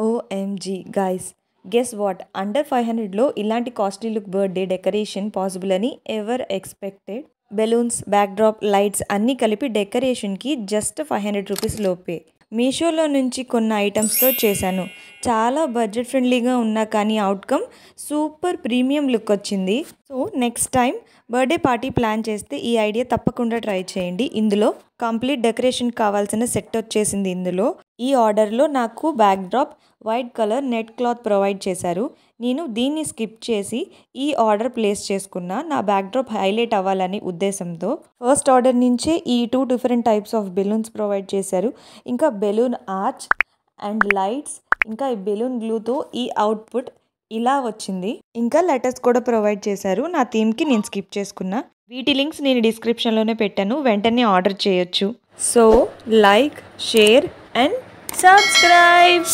OMG guys, guess what, under 500లో ఇలాంటి costly look birthday decoration possible అని ever expected. Balloons, backdrop, lights అన్నీ కలిపి డెకరేషన్కి జస్ట్ 500 రూపీస్ లోపే. మీషోలో నుంచి కొన్న ఐటమ్స్తో చేశాను. చాలా బడ్జెట్ ఫ్రెండ్లీగా ఉన్నా కానీ అవుట్కమ్ సూపర్ ప్రీమియం లుక్ వచ్చింది. So next time birthday party plan చేస్తే ఈ ఐడియా తప్పకుండా ట్రై చేయండి. ఇందులో కంప్లీట్ డెకరేషన్ కావాల్సిన సెట్ వచ్చేసింది. ఇందులో ఈ ఆర్డర్లో నాకు backdrop white colour net cloth provide చేశారు. నేను దీన్ని స్కిప్ చేసి ఈ ఆర్డర్ ప్లేస్ చేసుకున్నా, నా బ్యాక్డ్రాప్ హైలైట్ అవ్వాలని ఉద్దేశంతో. ఫస్ట్ ఆర్డర్ నుంచే ఈ 2 different types of balloons provide చేశారు. ఇంకా బెలూన్ ఆర్చ్ అండ్ లైట్స్, ఇంకా ఈ బెలూన్ గ్లూతో ఈ అవుట్పుట్ ఇలా వచ్చింది. ఇంకా లెటర్స్ కూడా ప్రొవైడ్ చేశారు. నా థీమ్కి నేను స్కిప్ చేసుకున్నా. వీటి లింక్స్ నేను డిస్క్రిప్షన్లోనే పెట్టాను, వెంటనే ఆర్డర్ చేయొచ్చు. So like, share and subscribe.